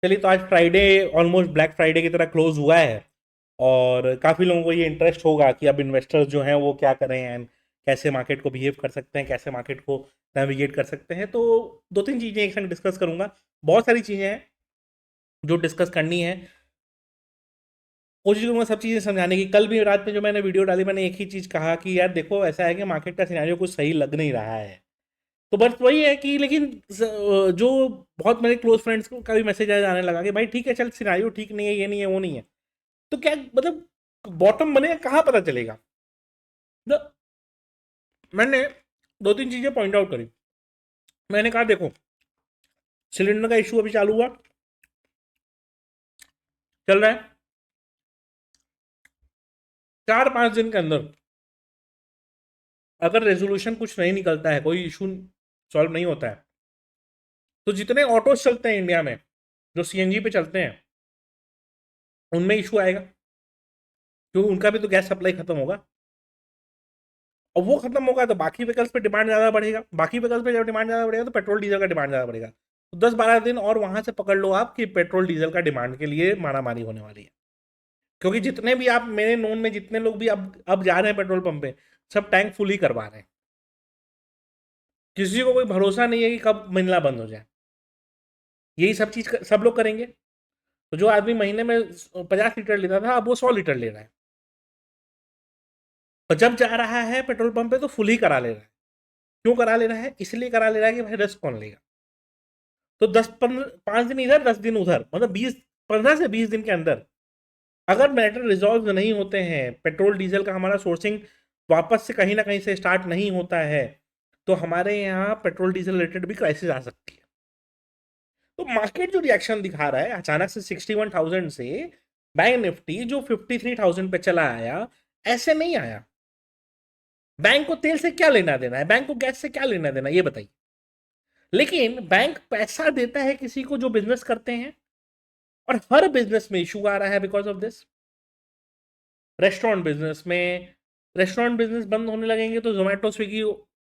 चलिए, तो आज फ्राइडे ऑलमोस्ट ब्लैक फ्राइडे की तरह क्लोज हुआ है और काफ़ी लोगों को ये इंटरेस्ट होगा कि अब इन्वेस्टर्स जो हैं वो क्या करें एंड कैसे मार्केट को बिहेव कर सकते हैं, कैसे मार्केट को नेविगेट कर सकते हैं। तो दो तीन चीज़ें एक संग डिस्कस करूंगा। बहुत सारी चीज़ें हैं जो डिस्कस करनी है। कोशिश करूंगा सब चीज़ें समझाने की। कल भी रात में जो मैंने वीडियो डाली, मैंने एक ही चीज़ कहा कि यार देखो, ऐसा है कि मार्केट का सिनेरियो कुछ सही लग नहीं रहा है। तो बस वही है कि लेकिन जो बहुत मेरे क्लोज फ्रेंड्स का भी मैसेज आने लगा कि भाई ठीक है, चल सिनारियो ठीक नहीं है, ये नहीं है, वो नहीं है। तो क्या मतलब बॉटम बनेगा कहाँ पता चलेगा। तो मैंने दो तीन चीज़ें पॉइंट आउट करी। मैंने कहा देखो, सिलेंडर का इशू अभी चालू हुआ, चल रहा है। 4-5 दिन के अंदर अगर रेजोल्यूशन कुछ नहीं निकलता है, कोई इशू सॉल्व नहीं होता है, तो जितने ऑटोज चलते हैं इंडिया में जो सीएनजी पे चलते हैं, उनमें इशू आएगा, क्योंकि उनका भी तो गैस सप्लाई खत्म होगा। और वो खत्म होगा तो बाकी व्हीकल्स पे डिमांड ज़्यादा बढ़ेगा, बाकी व्हीकल्स पे जब डिमांड ज़्यादा बढ़ेगा तो पेट्रोल डीजल का डिमांड ज़्यादा बढ़ेगा। तो 10-12 दिन और वहां से पकड़ लो आप कि पेट्रोल डीजल का डिमांड के लिए मारामारी होने वाली है। क्योंकि जितने भी आप मेरे नोन में जितने लोग भी अब जा रहे हैं पेट्रोल पंप पे, सब टैंक फुल ही करवा रहे हैं। किसी को कोई भरोसा नहीं है कि कब मिलना बंद हो जाए। यही सब चीज सब लोग करेंगे। तो जो आदमी महीने में 50 लीटर लेता था, अब वो 100 लीटर ले रहा है। और जब जा रहा है पेट्रोल पंप पे तो फुल ही करा ले रहा है। क्यों करा ले रहा है? इसलिए करा ले रहा है कि भाई रिस्क कौन लेगा। तो 5 दिन इधर 10 दिन उधर, मतलब 15 से 20 दिन के अंदर अगर मैटर रिजॉल्व नहीं होते हैं, पेट्रोल डीजल का हमारा सोर्सिंग वापस से कहीं ना कहीं से स्टार्ट नहीं होता है, तो हमारे यहाँ पेट्रोल डीजल रिलेटेड भी क्राइसिस आ सकती है। तो मार्केट जो रिएक्शन दिखा रहा है अचानक से 61,000 से बैंक निफ्टी जो 53,000 पे चला आया, ऐसे नहीं आया। बैंक को तेल से क्या लेना देना है, बैंक को गैस से क्या लेना देना, ये बताइए। लेकिन बैंक पैसा देता है किसी को जो बिजनेस करते हैं, और हर बिजनेस में इशू आ रहा है because of this. Restaurant business बंद होने लगेंगे तो जोमेटो स्विगी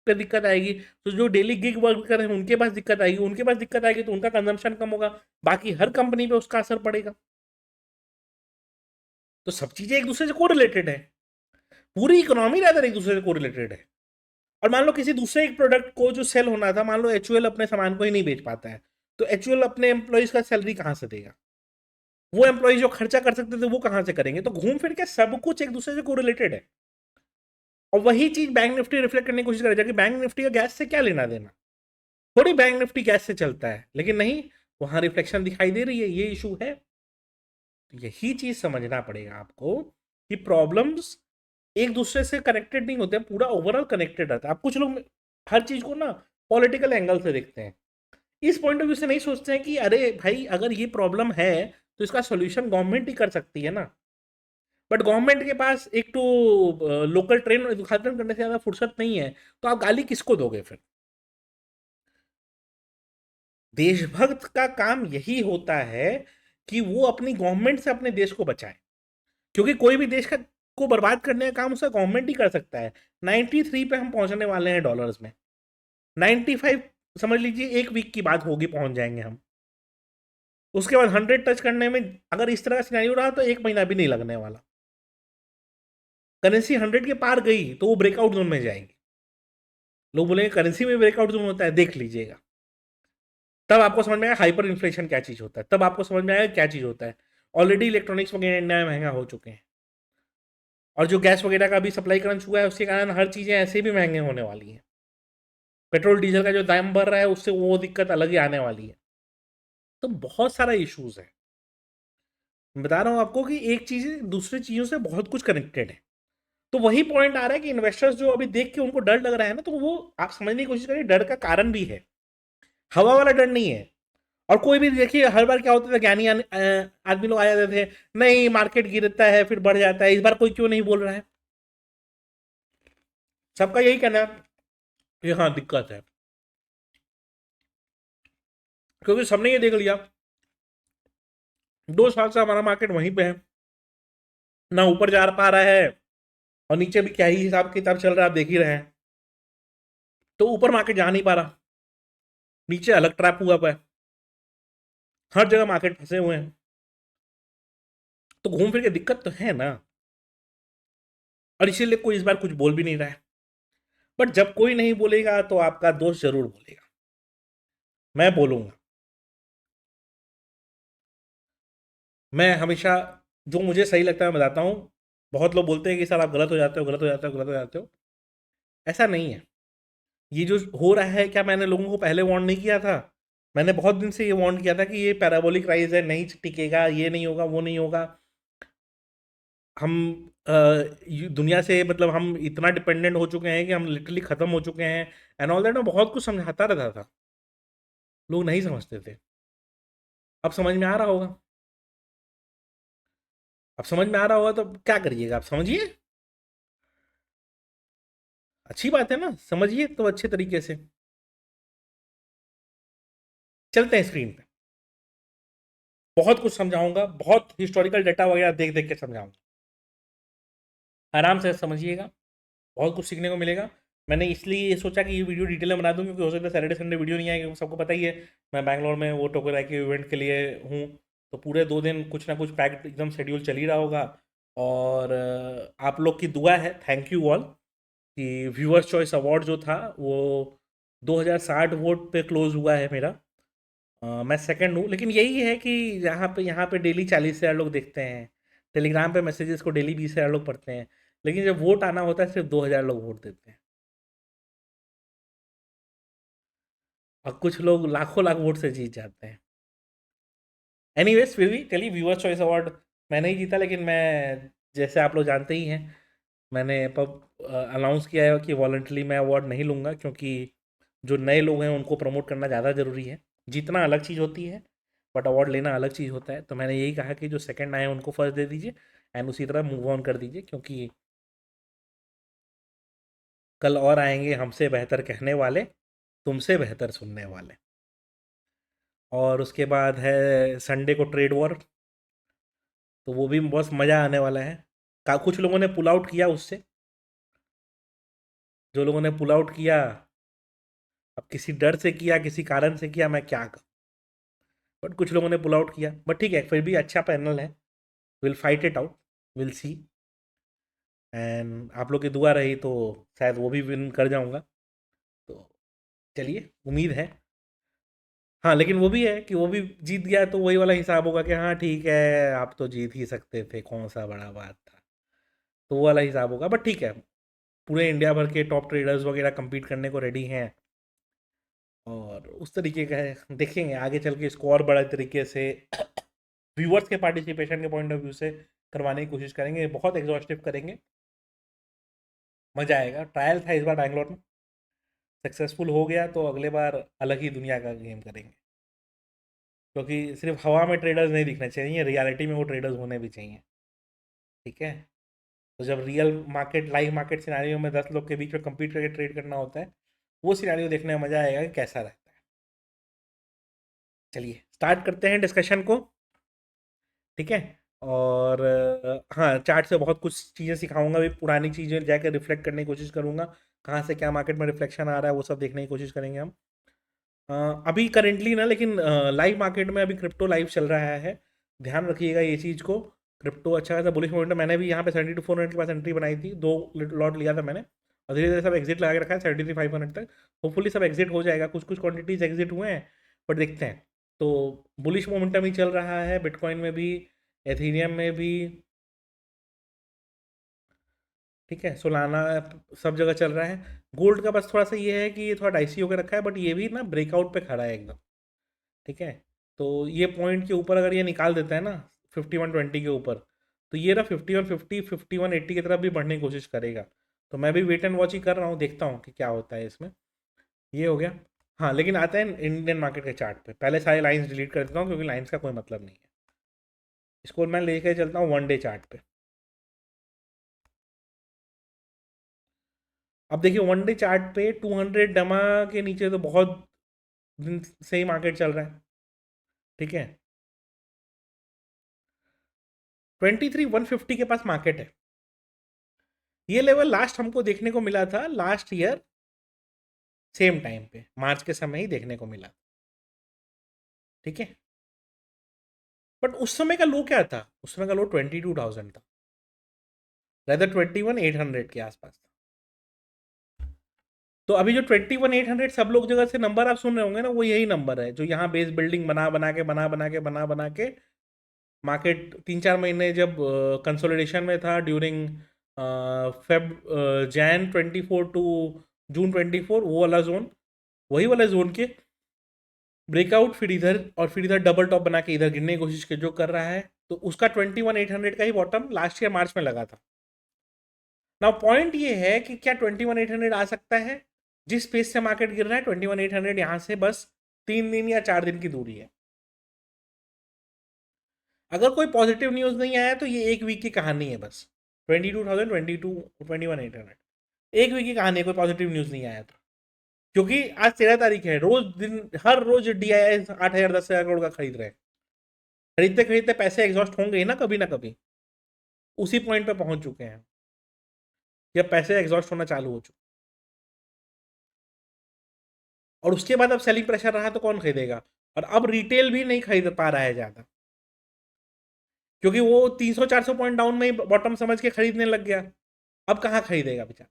पे दिक्कत आएगी। तो जो डेली गिग वर्कर हैं उनके पास दिक्कत आएगी, उनके पास दिक्कत आएगी तो उनका कंजम्पशन कम होगा, बाकी हर कंपनी पे उसका असर पड़ेगा। तो सब चीजें एक दूसरे से कोरिलेटेड है। पूरी इकोनॉमी रादर एक दूसरे से कोरिलेटेड है। और मान लो किसी दूसरे एक प्रोडक्ट को जो सेल होना था, मान लो एचयूएल अपने सामान को ही नहीं बेच पाता है, तो एचयूएल अपने एम्प्लॉयज का सैलरी कहां से देगा? वो एम्प्लॉय जो खर्चा कर सकते थे वो कहां से करेंगे? तो घूम फिर के सब कुछ एक दूसरे से कोरिलेटेड है। और वही चीज बैंक निफ्टी रिफ्लेक्ट करने की कोशिश करेगा कि बैंक निफ्टी का गैस से क्या लेना देना। थोड़ी बैंक निफ्टी गैस से चलता है, लेकिन नहीं, वहां रिफ्लेक्शन दिखाई दे रही है, ये इशू है। तो यही चीज समझना पड़ेगा आपको कि प्रॉब्लम्स एक दूसरे से कनेक्टेड नहीं होते, पूरा ओवरऑल कनेक्टेड रहता है। आप कुछ लोग हर चीज को ना पॉलिटिकल एंगल से देखते हैं, इस पॉइंट ऑफ व्यू से नहीं सोचते हैं कि अरे भाई, अगर ये प्रॉब्लम है तो इसका सोल्यूशन गवर्नमेंट ही कर सकती है ना। बट गवर्नमेंट के पास एक तो लोकल ट्रेन उद्घाटन करने से ज्यादा फुर्सत नहीं है, तो आप गाली किसको दोगे फिर? देशभक्त का काम यही होता है कि वो अपनी गवर्नमेंट से अपने देश को बचाए। क्योंकि कोई भी देश का को बर्बाद करने का काम उसका गवर्नमेंट ही कर सकता है। 93 पे हम पहुंचने वाले हैं डॉलर्स में। 95 समझ लीजिए एक वीक की बात होगी, पहुंच जाएंगे हम। उसके बाद 100 टच करने में अगर इस तरह का सिनेरियो रहा तो एक महीना भी नहीं लगने वाला। करेंसी 100 के पार गई तो वो ब्रेकआउट जोन में जाएगी। लोग बोलेंगे करेंसी में ब्रेकआउट जोन होता है, देख लीजिएगा। तब आपको समझ में आएगा हाइपर इन्फ्लेशन क्या चीज होता है, तब आपको समझ में आएगा क्या चीज होता है। ऑलरेडी इलेक्ट्रॉनिक्स वगैरह इंडिया में महंगा हो चुके हैं, और जो गैस वगैरह का भी सप्लाई क्रंच हुआ है उसके कारण हर चीजें ऐसे भी महंगे होने वाली हैं। पेट्रोल डीजल का जो दाम बढ़ रहा है उससे वो दिक्कत अलग ही आने वाली है। तो बहुत सारा इश्यूज है। मैं बता रहा हूँ आपको कि एक चीज दूसरी चीजों से बहुत कुछ कनेक्टेड है। तो वही पॉइंट आ रहा है कि इन्वेस्टर्स जो अभी देख के उनको डर लग रहा है ना, तो वो आप समझने की कोशिश करिए डर का कारण भी है। हवा वाला डर नहीं है। और कोई भी देखिए, हर बार क्या होता था, ज्ञानी आदमी लोग आ जाते थे, नहीं मार्केट गिरता है फिर बढ़ जाता है, इस बार कोई क्यों नहीं बोल रहा है? सबका यही कहना है कि हाँ दिक्कत है, क्योंकि सबने ये देख लिया 2 साल से हमारा मार्केट वहीं पे है, ना ऊपर जा पा रहा है और नीचे भी क्या ही हिसाब किताब चल रहा है, आप देख ही रहे हैं। तो ऊपर मार्केट जा नहीं पा रहा, नीचे अलग ट्रैप हुआ हुआ है। हर जगह मार्केट फंसे हुए हैं, तो घूम फिर के दिक्कत तो है ना। और इसीलिए कोई इस बार कुछ बोल भी नहीं रहा है। बट जब कोई नहीं बोलेगा तो आपका दोस्त जरूर बोलेगा, मैं बोलूंगा। मैं हमेशा जो मुझे सही लगता है मैं बताता हूँ। बहुत लोग बोलते हैं कि सर आप गलत हो जाते हो, गलत हो जाते हो, गलत हो जाते हो। ऐसा नहीं है। ये जो हो रहा है, क्या मैंने लोगों को पहले वार्न नहीं किया था? मैंने बहुत दिन से ये वार्न किया था कि ये पैराबोलिक राइज है, नहीं टिकेगा, ये नहीं होगा, वो नहीं होगा। हम दुनिया से मतलब हम इतना डिपेंडेंट हो चुके हैं कि हम लिटरली ख़त्म हो चुके हैं एंड ऑल दैट। मैं बहुत कुछ समझाता रहता था, लोग नहीं समझते थे। अब समझ में आ रहा होगा। अब समझ में आ रहा होगा तो क्या करिएगा, आप समझिए। अच्छी बात है ना, समझिए तो अच्छे तरीके से। चलते हैं स्क्रीन पे। बहुत कुछ समझाऊंगा, बहुत हिस्टोरिकल डाटा वगैरह देख देख के समझाऊंगा। आराम से समझिएगा, बहुत कुछ सीखने को मिलेगा। मैंने इसलिए ये सोचा कि ये वीडियो डिटेल में बना दूं क्योंकि हो सकता है सैटरडे संडे वीडियो नहीं आएगी, क्योंकि सबको पता ही है मैं बैंगलोर में वो टोकराई के इवेंट के लिए हूँ। तो पूरे 2 दिन कुछ ना कुछ पैक्ड एकदम शेड्यूल चल ही रहा होगा। और आप लोग की दुआ है, थैंक यू ऑल, कि व्यूअर्स चॉइस अवार्ड जो था वो 2060 वोट पे क्लोज हुआ है मेरा। मैं सेकंड हूँ, लेकिन यही है कि यहाँ पे डेली 40,000 लोग देखते हैं। टेलीग्राम पे मैसेजेस को डेली 20,000 लोग पढ़ते हैं। लेकिन जब वोट आना होता है सिर्फ 2,000 लोग वोट देते हैं। और कुछ लोग लाखों लाख वोट से जीत जाते हैं। एनीवेज, फिर भी चलिए, व्यूअर चॉइस अवार्ड मैंने ही जीता, लेकिन मैं जैसे आप लोग जानते ही हैं, मैंने पब अनाउंस किया है कि वॉलंटली मैं अवार्ड नहीं लूँगा, क्योंकि जो नए लोग हैं उनको प्रमोट करना ज़्यादा ज़रूरी है। जीतना अलग चीज़ होती है, बट अवार्ड लेना अलग चीज़ होता है। तो मैंने यही कहा कि जो सेकंड आए हैं उनको फर्स्ट दे दीजिए एंड उसी तरह मूव ऑन कर दीजिए, क्योंकि कल और आएंगे हमसे बेहतर कहने वाले, तुमसे बेहतर सुनने वाले। और उसके बाद है संडे को ट्रेड वॉर, तो वो भी बस मज़ा आने वाला है। कुछ लोगों ने पुल आउट किया उससे, जो लोगों ने पुल आउट किया, अब किसी डर से किया, किसी कारण से किया, मैं क्या कहूँ। बट कुछ लोगों ने पुल आउट किया, बट ठीक है, फिर भी अच्छा पैनल है। Will fight it out, will see. And आप लोग की दुआ रही तो शायद वो भी विन कर जाऊंगा। तो चलिए, उम्मीद है। हाँ, लेकिन वो भी है कि वो भी जीत गया तो वही वाला हिसाब होगा कि हाँ ठीक है, आप तो जीत ही सकते थे, कौन सा बड़ा बात था। तो वो वाला हिसाब होगा, बट ठीक है। पूरे इंडिया भर के टॉप ट्रेडर्स वगैरह compete करने को रेडी हैं। और उस तरीके का है, देखेंगे आगे चल के इसको और बड़े तरीके से व्यूअर्स के पार्टिसिपेशन के पॉइंट ऑफ व्यू से करवाने की कोशिश करेंगे, बहुत एग्जॉस्टिव करेंगे। मज़ा आएगा। ट्रायल था इस बार बैंगलोर में, सक्सेसफुल हो गया तो अगले बार अलग ही दुनिया का गेम करेंगे। क्योंकि सिर्फ हवा में ट्रेडर्स नहीं दिखने चाहिए, रियलिटी में वो ट्रेडर्स होने भी चाहिए। ठीक है। तो जब real market, live market scenario में 10 लोग के बीच में compete करके ट्रेड करना होता है, वो सिनारियो देखने में मज़ा आएगा कि कैसा रहता है। चलिए स्टार्ट करते हैं डिस्कशन को। ठीक है। और हाँ, चार्ट से बहुत कुछ चीज़ें सिखाऊंगा भी, पुरानी चीज़ें जाकर रिफ्लेक्ट करने की कोशिश करूंगा, कहाँ से क्या मार्केट में रिफ्लेक्शन आ रहा है वो सब देखने की कोशिश करेंगे हम। अभी करेंटली ना, लेकिन लाइव मार्केट में अभी क्रिप्टो लाइव चल रहा है। ध्यान रखिएगा ये चीज़ को। क्रिप्टो अच्छा खासा बुलिश मोमेंटम, मैंने भी यहाँ पे 72,400 के पास एंट्री बनाई थी, 2 लॉट लिया था मैंने। और धीरे धीरे सब एग्जिट लगा के रखा है 73,500 तक। होपफुली सब एग्जिट हो जाएगा, कुछ कुछ क्वांटिटीज एग्जिट हुए हैं, बट देखते हैं। तो बुलिश मोमेंटम ही चल रहा है, बिटकॉइन में भी, एथीरियम में भी। ठीक है, सोलाना सब जगह चल रहा है। गोल्ड का बस थोड़ा सा ये है कि ये थोड़ा डाइसी होकर रखा है, बट ये भी ना ब्रेकआउट पे खड़ा है एकदम। ठीक है। तो ये पॉइंट के ऊपर अगर ये निकाल देता है ना, 5120 के ऊपर, तो ये रहा 5150, 5180 की तरफ भी बढ़ने की कोशिश करेगा। तो मैं भी वेट एंड वॉच ही कर रहा हूँ, देखता हूँ कि क्या होता है इसमें। ये हो गया। हाँ, लेकिन आता है इंडियन मार्केट के चार्ट पे, पहले सारे लाइंस डिलीट कर देता हूँ क्योंकि लाइंस का कोई मतलब नहीं है। इसको मैं लेकर चलता हूँ 1 डे चार्ट पे। अब देखिए 1 डे चार्ट पे 200 डमा के नीचे तो बहुत दिन से ही मार्केट चल रहा है। ठीक है। 23,150 के पास मार्केट है। ये लेवल लास्ट हमको देखने को मिला था लास्ट ईयर सेम टाइम पे, मार्च के समय ही देखने को मिला। ठीक है। बट उस समय का लो क्या था? उस समय का लो 22,000 था, रेदर 21,800 के आसपास था। तो अभी जो 21,800 सब लोग जगह से नंबर आप सुन रहे होंगे ना, वो यही नंबर है जो यहाँ बेस बिल्डिंग बना बना के मार्केट 3-4 महीने जब कंसोलिडेशन में था during Feb Jan 24 to June 24, वो वाला जोन, वही वाला जोन के ब्रेकआउट, फिर इधर डबल टॉप बना के इधर गिरने की कोशिश जो कर रहा है, तो उसका 21,800 का ही बॉटम लास्ट ईयर मार्च में लगा था। नाउ पॉइंट ये है कि क्या 21,800 आ सकता है? जिस पेस से मार्केट गिर रहा है 21,800 यहां से बस 3 दिन या 4 दिन की दूरी है। अगर कोई पॉजिटिव न्यूज नहीं आया तो ये एक वीक की कहानी है बस। 22,000, 21,800 एक वीक की कहानी है, कोई पॉजिटिव न्यूज नहीं आया तो। क्योंकि आज 13 तारीख है, हर रोज DII 8,000 10,000 करोड़ का खरीद रहे हैं। खरीदते खरीदते पैसे एग्जॉस्ट होंगे ही ना कभी। उसी पॉइंट पे पहुंच चुके हैं जब पैसे एग्जॉस्ट होना चालू हो चुके, और उसके बाद अब सेलिंग प्रेशर रहा तो कौन खरीदेगा? और अब रिटेल भी नहीं खरीद पा रहा है ज्यादा, क्योंकि वो 300-400 पॉइंट डाउन में ही बॉटम समझ के खरीदने लग गया। अब कहाँ खरीदेगा बेचारा?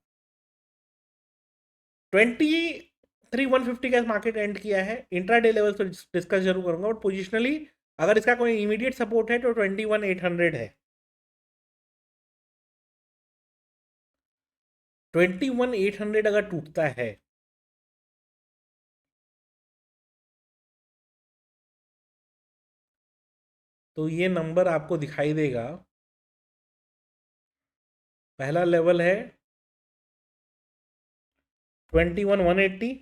23,150 का मार्केट एंड किया है। इंट्राडे लेवल पर डिस्कस जरूर करूंगा, बट पोजिशनली अगर इसका कोई इमीडिएट सपोर्ट है तो 21,800 है। 21,800 अगर टूटता है तो ये नंबर आपको दिखाई देगा। पहला लेवल है 21,180,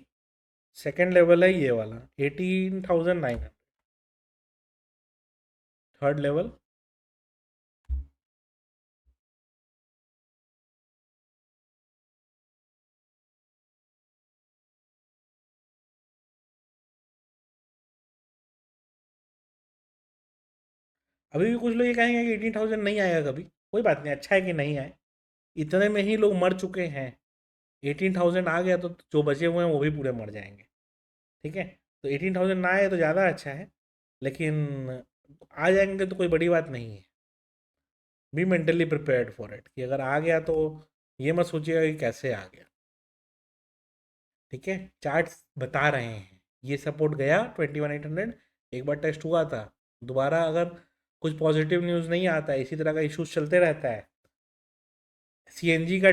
सेकेंड लेवल है ये वाला 18,900, थर्ड लेवल अभी भी कुछ लोग ये कहेंगे कि 18,000 नहीं आएगा कभी। कोई बात नहीं, अच्छा है कि नहीं आए, इतने में ही लोग मर चुके हैं। 18,000 आ गया तो जो बचे हुए हैं वो भी पूरे मर जाएंगे। ठीक है, तो 18,000 ना आए तो ज़्यादा अच्छा है, लेकिन आ जाएंगे तो कोई बड़ी बात नहीं है। Be mentally prepared for it कि अगर आ गया तो ये मत सोचिएगा कि कैसे आ गया। ठीक है, चार्ट्स बता रहे हैं ये सपोर्ट गया 21,800, एक बार टेस्ट हुआ था। दोबारा अगर कुछ पॉजिटिव न्यूज़ नहीं आता है, इसी तरह का इश्यूज चलते रहता है, CNG का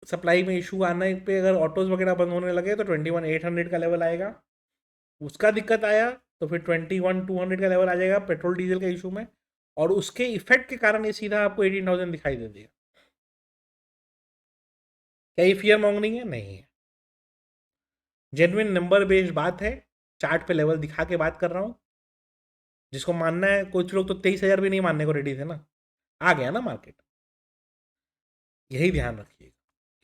सप्लाई में इशू आने पे अगर ऑटोज वगैरह बंद होने लगे तो 21,800 का लेवल आएगा। उसका दिक्कत आया तो फिर 21,200 का लेवल आ जाएगा पेट्रोल डीजल के इशू में, और उसके इफेक्ट के कारण ये सीधा आपको 18,000 दिखाई दे देगा। क्या ये फियर मॉन्गरिंग है? नहीं है, जेन्युइन नंबर बेस्ड बात है। चार्ट पे लेवल दिखा के बात कर रहा हूँ। जिसको मानना है, कुछ लोग तो 23,000 भी नहीं मानने को रेडी थे ना, आ गया ना मार्केट। यही ध्यान रखिएगा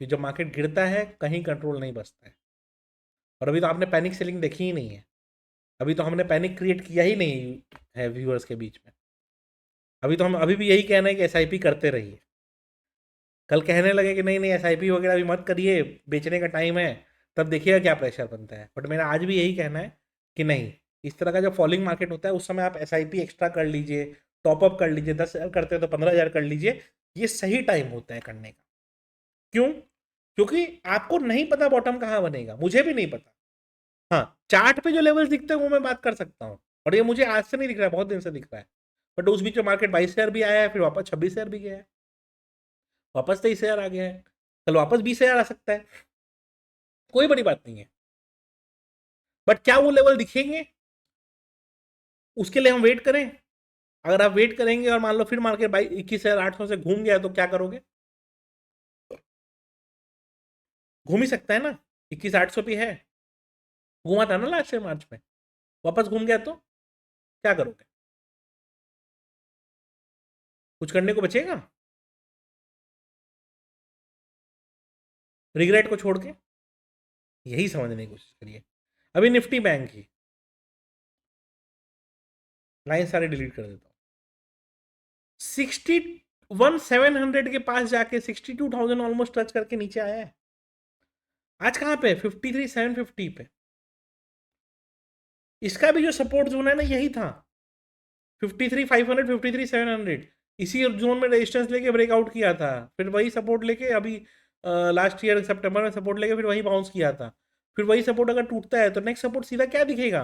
कि जब मार्केट गिरता है कहीं कंट्रोल नहीं बचता है। और अभी तो आपने पैनिक सेलिंग देखी ही नहीं है, अभी तो हमने पैनिक क्रिएट किया ही नहीं है व्यूअर्स के बीच में। अभी तो हम अभी भी यही कहना है कि SIP करते रहिए। कल कहने लगे कि नहीं नहीं SIP वगैरह भी मत करिए, बेचने का टाइम है, तब देखिएगा क्या प्रेशर बनता है। बट मेरा आज भी यही कहना है कि नहीं, इस तरह का जब फॉलिंग मार्केट होता है उस समय आप SIP एक्स्ट्रा कर लीजिए, टॉपअप कर लीजिए, 10,000 करते हैं तो 15,000 कर लीजिए। ये सही टाइम होता है करने का। क्यों? क्योंकि आपको नहीं पता बॉटम कहाँ बनेगा, मुझे भी नहीं पता। हाँ, चार्ट पे जो लेवल्स दिखते हैं वो मैं बात कर सकता हूँ, और ये मुझे आज से नहीं दिख रहा है, बहुत दिन से दिख रहा है। बट उस बीच में मार्केट 22,000 भी आया है, फिर वापस 26,000 भी गया है, वापस 23,000 आ गया है, कल वापस 20,000 आ सकता है। कोई बड़ी बात नहीं है, बट क्या वो लेवल दिखेंगे? उसके लिए हम वेट करें? अगर आप वेट करेंगे और मान लो फिर मार्केट 21,800 से घूम गया तो क्या करोगे? घूम ही सकता है ना, 21,800 भी है, घूमा था ना लास्ट मार्च में, वापस घूम गया तो क्या करोगे? कुछ करने को बचेगा रिग्रेट को छोड़ के? यही समझने की कोशिश करिए। अभी निफ्टी बैंक की लाइन सारे डिलीट कर देता हूँ। 61,700 के पास जाके 62,000 ऑलमोस्ट टच करके नीचे आया है। आज कहाँ पे? 53,750 पे। इसका भी जो सपोर्ट जोन है ना, यही था। 53,500, 53,700 इसी जोन में रेजिस्टेंस लेके ब्रेकआउट किया था, फिर वही सपोर्ट लेके अभी लास्ट ईयर सितंबर में सपोर्ट लेके फिर वही बाउंस किया था। फिर वही सपोर्ट अगर टूटता है तो नेक्स्ट सपोर्ट सीधा क्या दिखेगा,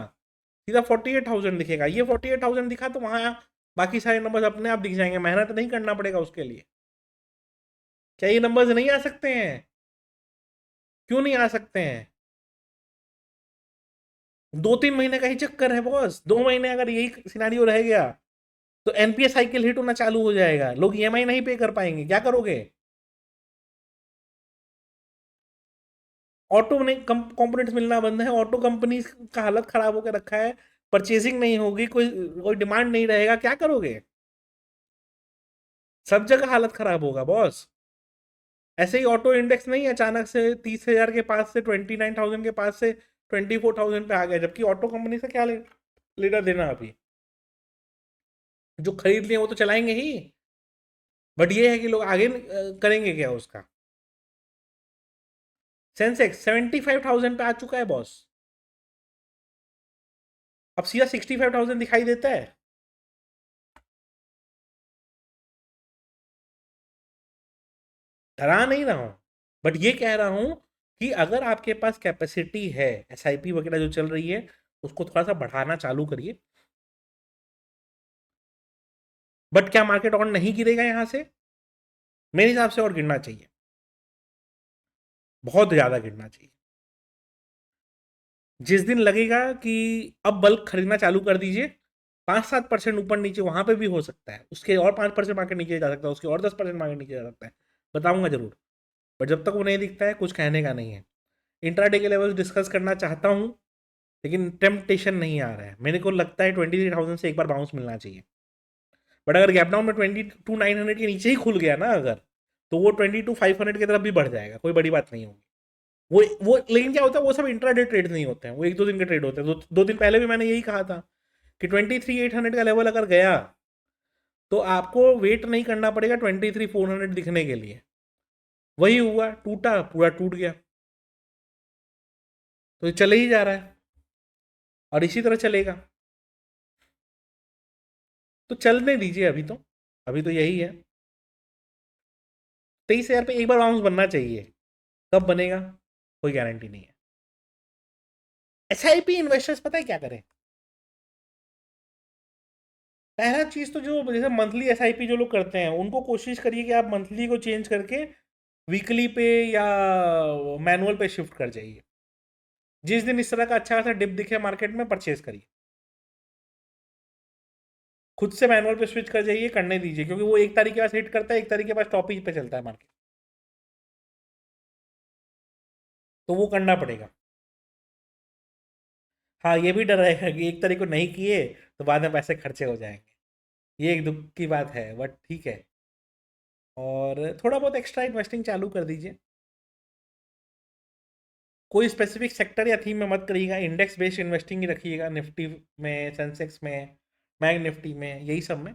सीधा 48,000 दिखेगा। ये 48,000 दिखा तो वहां बाकी सारे नंबर्स अपने आप दिख जाएंगे, मेहनत नहीं करना पड़ेगा उसके लिए। क्या ये नंबर्स नहीं आ सकते हैं? क्यों नहीं आ सकते हैं? 2-3 महीने का ही चक्कर है बॉस। 2 महीने अगर यही सिनारियो रह गया तो एनपीएस साइकिल हिट होना चालू हो जाएगा, लोग ईएमआई नहीं पे कर पाएंगे, क्या करोगे? ऑटो में कंपोनेंट्स मिलना बंद है, ऑटो कंपनी का हालत खराब होकर रखा है, परचेजिंग नहीं होगी, कोई कोई डिमांड नहीं रहेगा, क्या करोगे? सब जगह हालत खराब होगा बॉस। ऐसे ही ऑटो इंडेक्स नहीं अचानक से 30,000 के पास से 29,000 के पास से 24,000 पे आ गया, जबकि ऑटो कंपनी से क्या लेना देना अभी, जो खरीद लिए वो तो चलाएंगे ही, बट ये है कि लोग आगे करेंगे क्या उसका। सेंसेक्स 75,000 पे आ चुका है बॉस, अब सीधा 65,000 दिखाई देता है। डरा नहीं रहा हूं, बट ये कह रहा हूं कि अगर आपके पास कैपेसिटी है, एसआईपी वगैरह जो चल रही है उसको थोड़ा सा बढ़ाना चालू करिए। बट क्या मार्केट और नहीं गिरेगा यहां से? मेरे हिसाब से और गिरना चाहिए, बहुत ज्यादा गिरना चाहिए। जिस दिन लगेगा कि अब बल्क खरीदना चालू कर दीजिए, 5-7% ऊपर नीचे वहां पे भी हो सकता है, उसके और 5% मार्केट नीचे जा सकता है, उसके और 10% मार्केट नीचे जा सकता है, बताऊंगा जरूर। बट जब तक वो नहीं दिखता है कुछ कहने का नहीं है। इंट्राडे के लेवल डिस्कस करना चाहता हूँ, लेकिन टेम्पटेशन नहीं आ रहा है। मेरे को लगता है 23,000 से एक बार बाउंस मिलना चाहिए। बट अगर गैप डाउन में 22,900 के नीचे ही खुल गया ना अगर, तो वो 22,500 की तरफ भी बढ़ जाएगा, कोई बड़ी बात नहीं होगी। वो लेकिन क्या होता है, वो सब इंट्राडे ट्रेड नहीं होते हैं, वो 1-2 दिन के ट्रेड होते हैं। 2 दिन पहले भी मैंने यही कहा था कि 23,800 का लेवल अगर गया तो आपको वेट नहीं करना पड़ेगा 23,400 दिखने के लिए। वही हुआ, टूटा, पूरा टूट गया। तो ये चले ही जा रहा है और इसी तरह चलेगा। तो चलने दीजिए अभी तो, अभी तो यही है। 23,000 पे एक बार बाउंस बनना चाहिए, कब बनेगा कोई गारंटी नहीं है। एसआईपी इन्वेस्टर्स पता है क्या करें? पहला चीज तो जो जैसे मंथली एसआईपी जो लोग करते हैं उनको कोशिश करिए कि आप मंथली को चेंज करके वीकली पे या मैनुअल पे शिफ्ट कर जाइए। जिस दिन इस तरह का अच्छा खासा डिप दिखे मार्केट में, परचेज करिए। खुद से मैनुअल पे स्विच कर जाइए, करने दीजिए, क्योंकि वो 1 तारीख के पास हिट करता है, 1 तारीख के पास टॉप ही पे चलता है मार्केट, तो वो करना पड़ेगा। हाँ, ये भी डर रहेगा कि 1 तारीख को नहीं किए तो बाद में पैसे खर्चे हो जाएंगे, ये एक दुख की बात है, बट ठीक है। और थोड़ा बहुत एक्स्ट्रा इन्वेस्टिंग चालू कर दीजिए। कोई स्पेसिफिक सेक्टर या थीम में मत करिएगा, इंडेक्स बेस्ड इन्वेस्टिंग ही रखिएगा, निफ्टी में, सेंसेक्स में, बैंक निफ्टी में, यही सब में।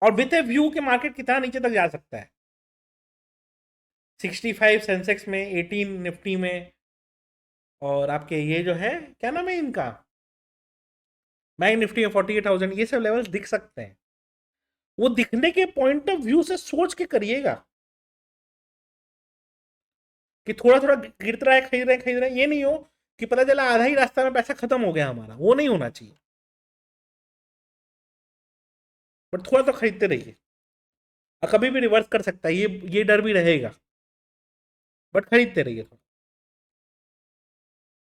और विथ ए व्यू के मार्केट कितना नीचे तक जा सकता है, 65 सेंसेक्स में, 18 निफ्टी में, और आपके ये जो है क्या नाम है इनका, बैंक निफ्टी में 48,000, ये सब लेवल्स दिख सकते हैं। वो दिखने के पॉइंट ऑफ व्यू से सोच के करिएगा कि थोड़ा थोड़ा गिरता रहा है, खरीद रहे हैं, ये नहीं हो कि पता चला आधा ही रास्ता में पैसा खत्म हो गया हमारा, वो नहीं होना चाहिए। बट थोड़ा तो खरीदते रहिए, और कभी भी रिवर्स कर सकता है, ये डर भी रहेगा, बट खरीदते रहिए थोड़ा।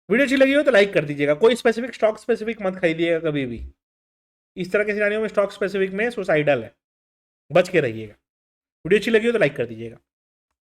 वीडियो अच्छी लगी हो तो लाइक कर दीजिएगा। कोई स्पेसिफिक स्टॉक स्पेसिफिक मत खरीदिएगा कभी भी, इस तरह के सिनारियों में स्टॉक स्पेसिफिक में सुसाइडल है, बच के रहिएगा। वीडियो अच्छी लगी हो तो लाइक कर दीजिएगा।